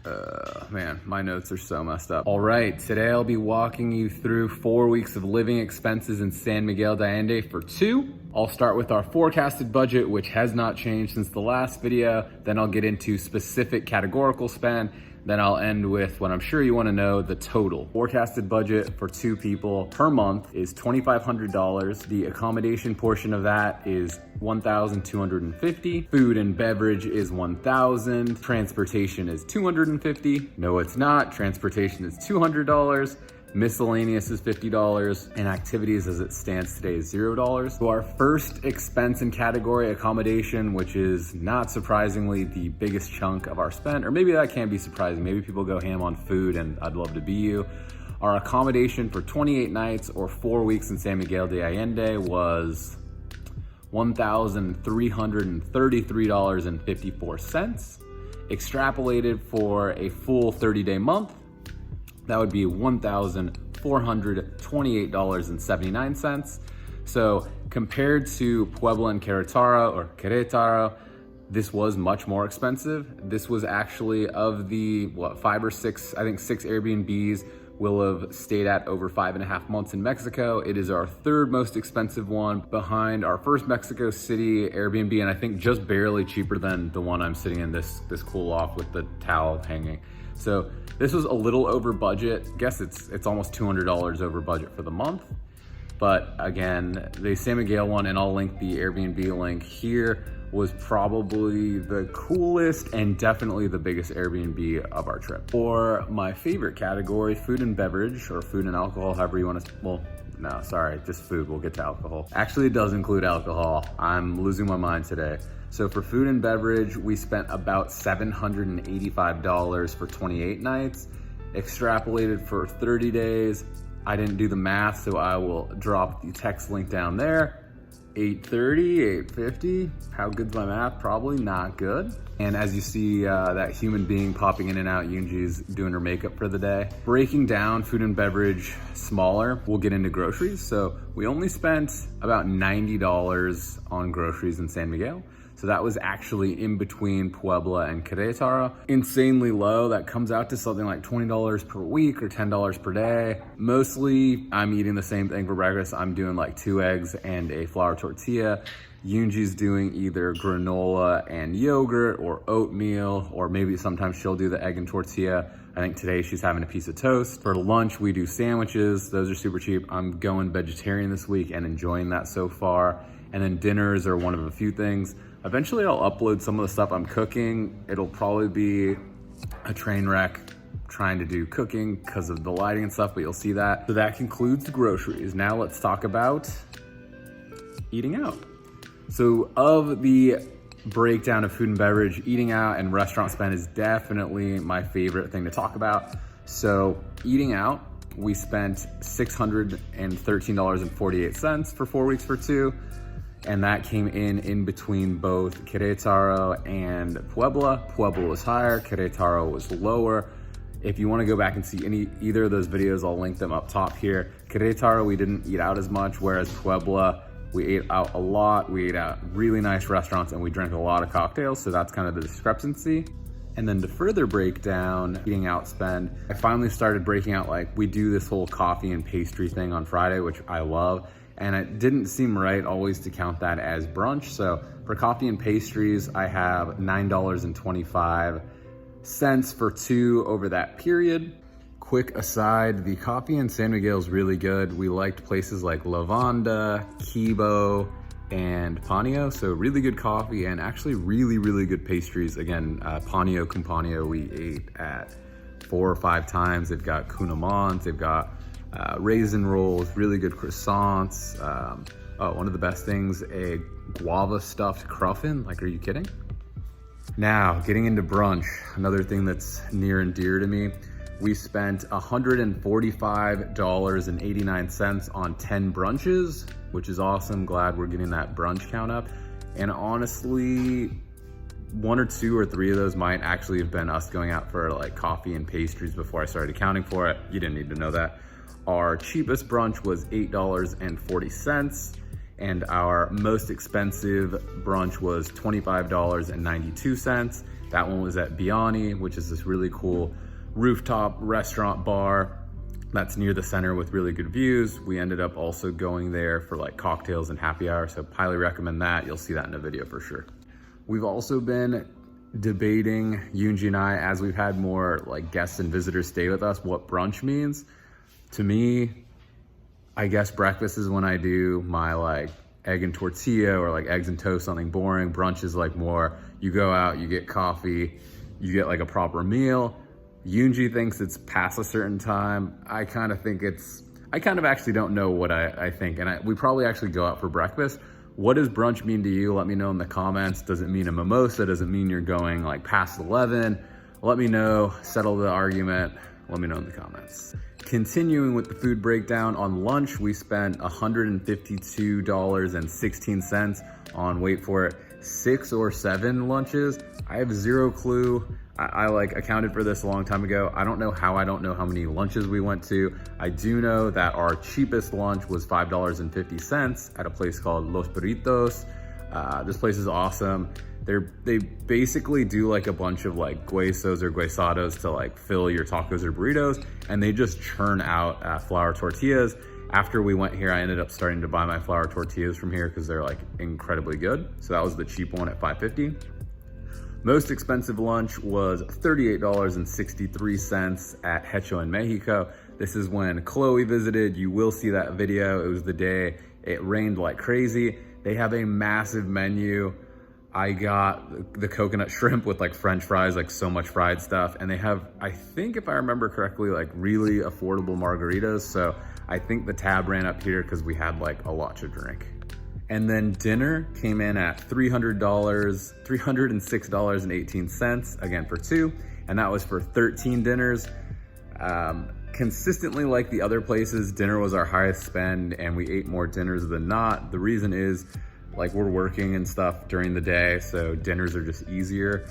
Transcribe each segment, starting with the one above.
Man, my notes are so messed up. All right, today I'll be walking you through 4 weeks of living expenses in San Miguel de Allende for two. I'll start with our forecasted budget, which has not changed since the last video. Then I'll get into specific categorical spend. Then I'll end with what I'm sure you want to know, the total. Forecasted budget for two people per month is $2,500. The accommodation portion of that is $1,250. Food and beverage is $1,000. Transportation is $250. No, it's not. Transportation is $200. Miscellaneous is $50, and activities as it stands today is $0. So our first expense in category, accommodation, which is not surprisingly the biggest chunk of our spend, or maybe that can be surprising. Maybe people go ham on food, and I'd love to be you. Our accommodation for 28 nights or 4 weeks in San Miguel de Allende was $1,333.54. Extrapolated for a full 30-day month, that would be $1,428.79. So compared to Puebla and Querétaro, this was much more expensive. This was actually of the, 5 or 6, I think 6 Airbnbs we'll have stayed at over 5.5 months in Mexico. It is our third most expensive one behind our first Mexico City Airbnb, and I think just barely cheaper than the one I'm sitting in, this cool loft with the towel hanging. So this was a little over budget. I guess it's almost $200 over budget for the month. But again, the San Miguel one, and I'll link the Airbnb link here, was probably the coolest and definitely the biggest Airbnb of our trip. For my favorite category, food and beverage, or food and alcohol, however you want to, well, no, sorry, just food, we'll get to alcohol. Actually, it does include alcohol. I'm losing my mind today. So for food and beverage, we spent about $785 for 28 nights. Extrapolated for 30 days, I didn't do the math, so I will drop the text link down there. 830, 850. How good's my math? Probably not good. And as you see that human being popping in and out, Yunji's doing her makeup for the day. Breaking down food and beverage smaller, we'll get into groceries. So we only spent about $90 on groceries in San Miguel. So that was actually in between Puebla and Querétaro. Insanely low. That comes out to something like $20 per week or $10 per day. Mostly I'm eating the same thing for breakfast. I'm doing like 2 eggs and a flour tortilla. Yunji's doing either granola and yogurt or oatmeal, or maybe sometimes she'll do the egg and tortilla. I think today she's having a piece of toast. For lunch, we do sandwiches. Those are super cheap. I'm going vegetarian this week and enjoying that so far. And then dinners are one of a few things. Eventually I'll upload some of the stuff I'm cooking. It'll probably be a train wreck trying to do cooking because of the lighting and stuff, but you'll see that. So that concludes the groceries. Now let's talk about eating out. So of the breakdown of food and beverage, eating out and restaurant spend is definitely my favorite thing to talk about. So eating out, we spent $613.48 for 4 weeks for two. And that came in between both Querétaro and Puebla. Puebla was higher, Querétaro was lower. If you wanna go back and see either of those videos, I'll link them up top here. Querétaro, we didn't eat out as much, whereas Puebla, we ate out a lot. We ate out really nice restaurants and we drank a lot of cocktails, so that's kind of the discrepancy. And then to further break down eating out spend, I finally started breaking out, like we do this whole coffee and pastry thing on Friday, which I love. And it didn't seem right always to count that as brunch. So for coffee and pastries, I have $9.25 for two over that period. Quick aside, the coffee in San Miguel is really good. We liked places like Lavanda, Kibo, and Panio. So really good coffee and actually really, really good pastries. Again, Panio con Panio we ate at 4 or 5 times. They've got Cunamons, they've got raisin rolls, really good croissants. One of the best things, a guava stuffed cruffin. Like, are you kidding? Now, getting into brunch, another thing that's near and dear to me. We spent $145.89 on 10 brunches, which is awesome. Glad we're getting that brunch count up. And honestly, 1 or 2 or 3 of those might actually have been us going out for like coffee and pastries before I started accounting for it. You didn't need to know that. Our cheapest brunch was $8.40, and our most expensive brunch was $25.92. That one was at Biani, which is this really cool rooftop restaurant bar that's near the center with really good views. We ended up also going there for like cocktails and happy hour, so highly recommend that. You'll see that in a video for sure. We've also been debating, Yoonji and I, as we've had more like guests and visitors stay with us, what brunch means. To me, I guess breakfast is when I do my like egg and tortilla or like eggs and toast, something boring. Brunch is like more, you go out, you get coffee, you get like a proper meal. Yoonji thinks it's past a certain time. I kind of think I kind of actually don't know what I think. And we probably actually go out for breakfast. What does brunch mean to you? Let me know in the comments. Does it mean a mimosa? Does it mean you're going like past 11? Let me know, settle the argument. Let me know in the comments. Continuing with the food breakdown, on lunch, we spent $152.16 on, wait for it, 6 or 7 lunches. I have zero clue. I like accounted for this a long time ago. I don't know how many lunches we went to. I do know that our cheapest lunch was $5.50 at a place called Los Burritos. This place is awesome. They basically do like a bunch of like guesos or guesados to like fill your tacos or burritos, and they just churn out flour tortillas. After we went here, I ended up starting to buy my flour tortillas from here because they're like incredibly good. So that was the cheap one at $5.50. Most expensive lunch was $38.63 at Hecho in Mexico. This is when Chloe visited. You will see that video. It was the day it rained like crazy. They have a massive menu. I got the coconut shrimp with like French fries, like so much fried stuff. And they have, I think if I remember correctly, like really affordable margaritas. So I think the tab ran up here because we had like a lot to drink. And then dinner came in at $306.18, again for 2, and that was for 13 dinners. Consistently like the other places, dinner was our highest spend and we ate more dinners than not. The reason is like we're working and stuff during the day, so dinners are just easier.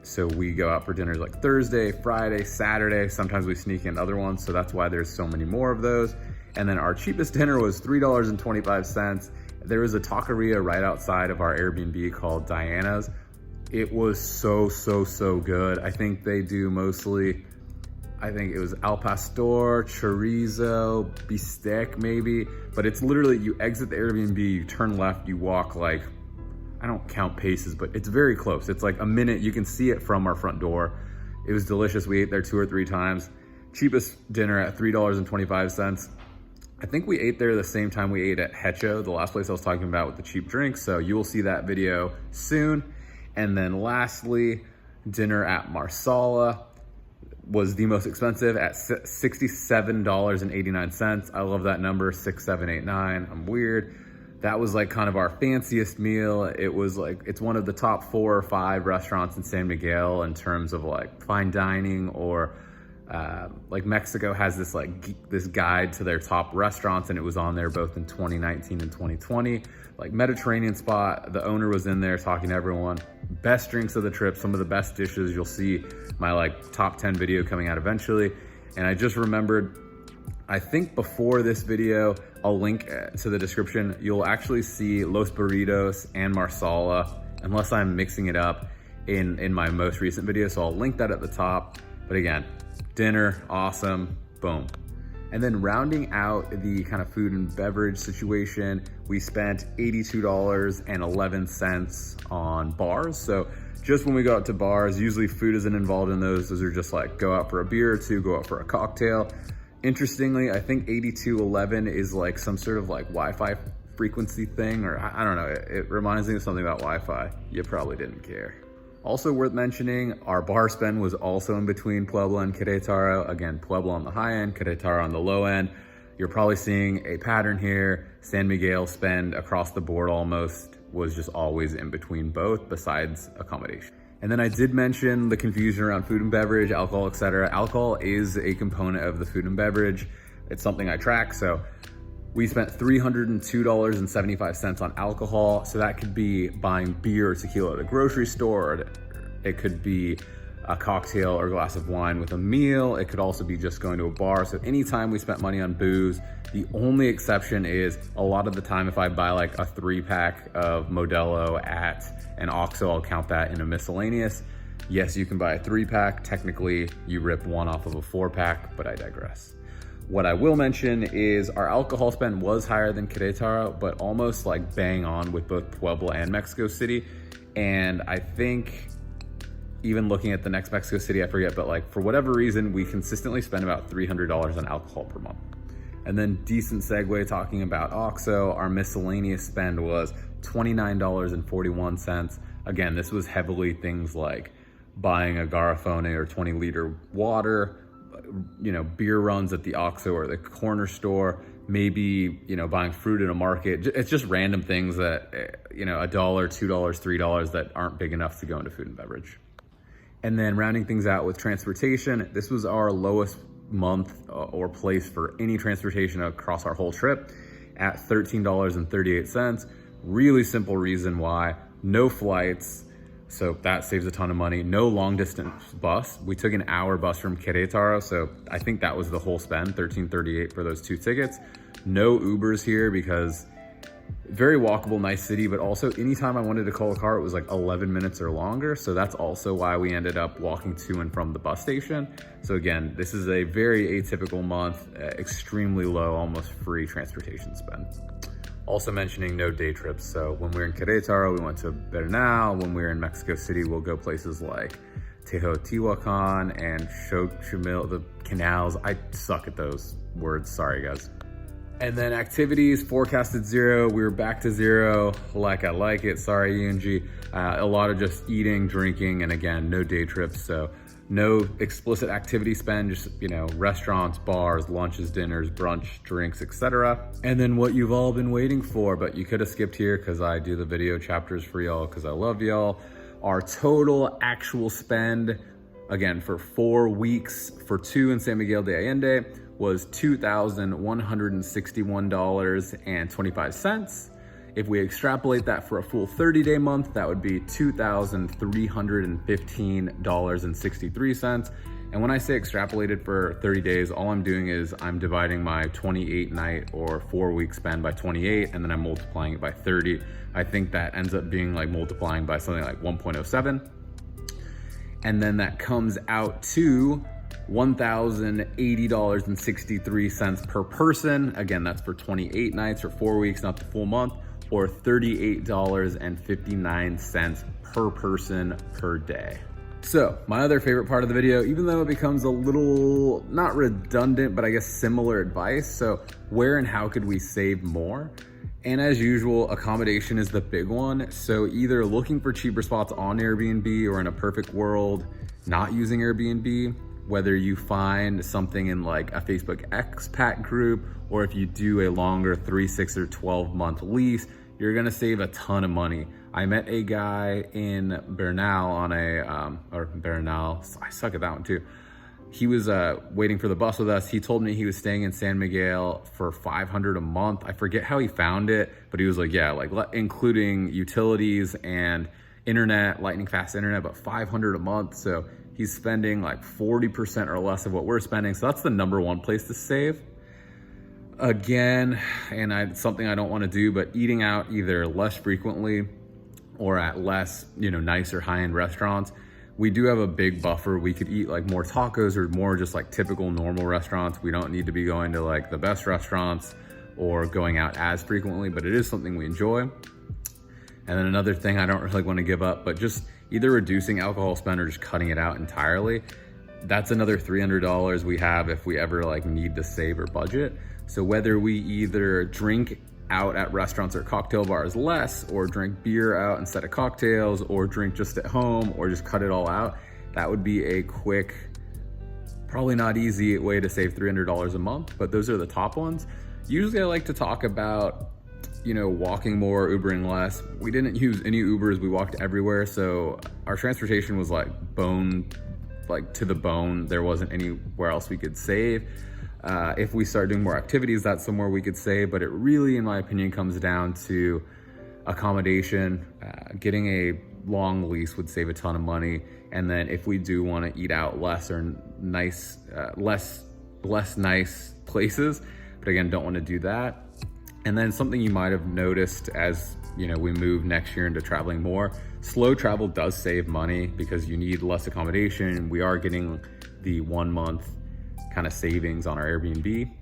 So we go out for dinners like Thursday, Friday, Saturday. Sometimes we sneak in other ones, so that's why there's so many more of those. And then our cheapest dinner was $3.25. There was a taqueria right outside of our Airbnb called Diana's. It was so good. I think they do mostly, I think it was al pastor, chorizo, bistec maybe, but it's literally, you exit the Airbnb, you turn left, you walk like, I don't count paces, but it's very close. It's like a minute, you can see it from our front door. It was delicious. We ate there 2 or 3 times. Cheapest dinner at $3.25. I think we ate there the same time we ate at Hecho, the last place I was talking about with the cheap drinks. So you will see that video soon. And then lastly, dinner at Marsala was the most expensive at $67.89. I love that number, 6789. I'm weird. That was like kind of our fanciest meal. It was like, it's one of the top 4 or 5 restaurants in San Miguel in terms of like fine dining, or like Mexico has this like this guide to their top restaurants, and it was on there both in 2019 and 2020. Like Mediterranean spot, the owner was in there talking to everyone. Best drinks of the trip, some of the best dishes. You'll see my like top 10 video coming out eventually. And I just remembered, I think before this video, I'll link to the description, you'll actually see Los Burritos and Marsala, unless I'm mixing it up in my most recent video. So I'll link that at the top. But again, dinner, awesome, boom. And then rounding out the kind of food and beverage situation, we spent $82.11 on bars. So just when we go out to bars, usually food isn't involved in those. Those are just like go out for a beer or 2, go out for a cocktail. Interestingly, I think $82.11 is like some sort of like Wi-Fi frequency thing, or I don't know. It reminds me of something about Wi-Fi. You probably didn't care. Also worth mentioning, our bar spend was also in between Puebla and Querétaro. Again, Puebla on the high end, Querétaro on the low end. You're probably seeing a pattern here. San Miguel spend across the board almost was just always in between both, besides accommodation. And then I did mention the confusion around food and beverage, alcohol, etc. Alcohol is a component of the food and beverage. It's something I track. So we spent $302.75 on alcohol. So that could be buying beer or tequila at a grocery store. It could be a cocktail or a glass of wine with a meal. It could also be just going to a bar. So anytime we spent money on booze, the only exception is a lot of the time if I buy like a 3-pack of Modelo at an OXXO, I'll count that in a miscellaneous. Yes, you can buy a 3-pack. Technically, you rip one off of a 4-pack, but I digress. What I will mention is our alcohol spend was higher than Querétaro, but almost like bang on with both Puebla and Mexico City. And I think even looking at the next Mexico City, I forget, but like for whatever reason, we consistently spend about $300 on alcohol per month. And then decent segue talking about OXXO, our miscellaneous spend was $29.41. Again, this was heavily things like buying a Garrafone or 20-liter water, beer runs at the OXXO or the corner store, maybe, buying fruit in a market. It's just random things that, $1, $2, $3 that aren't big enough to go into food and beverage. And then rounding things out with transportation, this was our lowest month or place for any transportation across our whole trip at $13.38. Really simple reason why. No flights, so that saves a ton of money. No long distance bus. We took an hour bus from Querétaro, so I think that was the whole spend, $13.38 for those 2 tickets. No Ubers here because very walkable, nice city, but also anytime I wanted to call a car, it was like 11 minutes or longer. So that's also why we ended up walking to and from the bus station. So again, this is a very atypical month, extremely low, almost free transportation spend. Also mentioning no day trips. So when we were in Querétaro, we went to Bernal. When we were in Mexico City, we'll go places like Teotihuacan and Xochimilco, the canals. I suck at those words, sorry guys. And then activities, forecasted 0. We were back to 0, like I like it, sorry UNG. A lot of just eating, drinking, and again, no day trips. So no explicit activity spend, just, restaurants, bars, lunches, dinners, brunch, drinks, etc. And then what you've all been waiting for, but you could have skipped here because I do the video chapters for y'all because I love y'all. Our total actual spend, again, for 4 weeks for 2 in San Miguel de Allende was $2,161.25. If we extrapolate that for a full 30-day month, that would be $2,315.63. And when I say extrapolated for 30 days, all I'm doing is I'm dividing my 28-night or 4-week spend by 28, and then I'm multiplying it by 30. I think that ends up being like multiplying by something like 1.07. And then that comes out to $1,080.63 per person. Again, that's for 28 nights or 4 weeks, not the full month, or $38.59 per person per day. So my other favorite part of the video, even though it becomes a little, not redundant, but I guess similar advice. So where and how could we save more? And as usual, accommodation is the big one. So either looking for cheaper spots on Airbnb or in a perfect world, not using Airbnb, whether you find something in like a Facebook expat group, or if you do a longer 3, 6, or 12-month lease, you're gonna save a ton of money. I met a guy in Bernal on Bernal, I suck at that one too. He was waiting for the bus with us. He told me he was staying in San Miguel for $500 a month. I forget how he found it, but he was like, yeah, like including utilities and internet, lightning fast internet, but $500 a month. So he's spending like 40% or less of what we're spending. So that's the #1 place to save. Again, and something I don't want to do, but eating out either less frequently or at less, nicer high-end restaurants. We do have a big buffer. We could eat like more tacos or more just like typical normal restaurants. We don't need to be going to like the best restaurants or going out as frequently, but it is something we enjoy. And then another thing I don't really want to give up, but just either reducing alcohol spend or just cutting it out entirely. That's another $300 we have if we ever like need to save or budget. So whether we either drink out at restaurants or cocktail bars less, or drink beer out instead of cocktails, or drink just at home, or just cut it all out, that would be a quick, probably not easy way to save $300 a month, but those are the top ones. Usually I like to talk about, walking more, Ubering less. We didn't use any Ubers, we walked everywhere. So our transportation was like to the bone. There wasn't anywhere else we could save. If we start doing more activities, that's somewhere we could save, but it really, in my opinion, comes down to accommodation. Getting a long lease would save a ton of money. And then if we do want to eat out less or nice, less nice places, but again, don't want to do that. And then something you might have noticed as we move next year into traveling more, Slow travel does save money because you need less accommodation. We are getting the 1 month kind of savings on our Airbnb.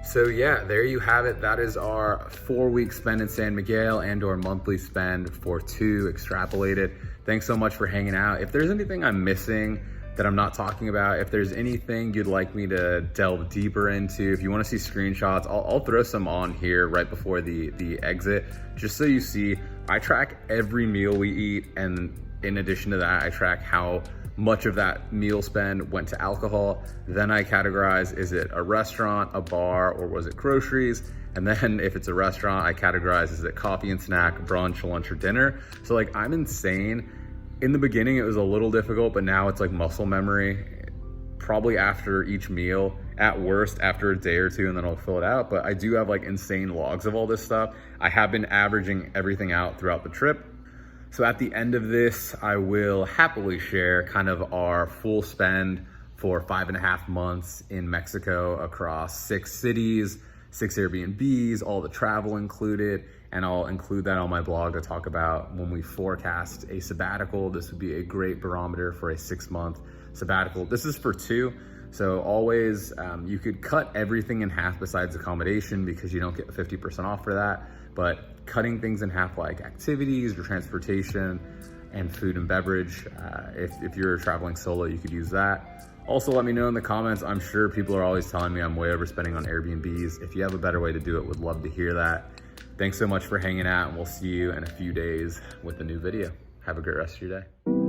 So yeah, there you have it. That is our 4-week spend in San Miguel and our monthly spend for 2 extrapolated. Thanks so much for hanging out. If there's anything I'm missing that I'm not talking about, if there's anything you'd like me to delve deeper into, if you want to see screenshots, I'll throw some on here right before the exit, just so you see. I track every meal we eat, and in addition to that, I track how much of that meal spend went to alcohol. Then I categorize, is it a restaurant, a bar, or was it groceries? And then if it's a restaurant, I categorize, is it coffee and snack, brunch, lunch, or dinner? So like, I'm insane. In the beginning, it was a little difficult, but now it's like muscle memory. Probably after each meal, at worst after a day or 2, and then I'll fill it out. But I do have like insane logs of all this stuff. I have been averaging everything out throughout the trip. So at the end of this, I will happily share kind of our full spend for 5.5 months in Mexico across 6 cities, 6 Airbnbs, all the travel included. And I'll include that on my blog to talk about when we forecast a sabbatical. This would be a great barometer for a 6-month sabbatical. This is for 2. So always, you could cut everything in half besides accommodation because you don't get 50% off for that. But cutting things in half, like activities or transportation and food and beverage, if you're traveling solo, you could use that. Also, let me know in the comments. I'm sure people are always telling me I'm way overspending on Airbnbs. If you have a better way to do it, would love to hear that. Thanks so much for hanging out, and we'll see you in a few days with a new video. Have a great rest of your day.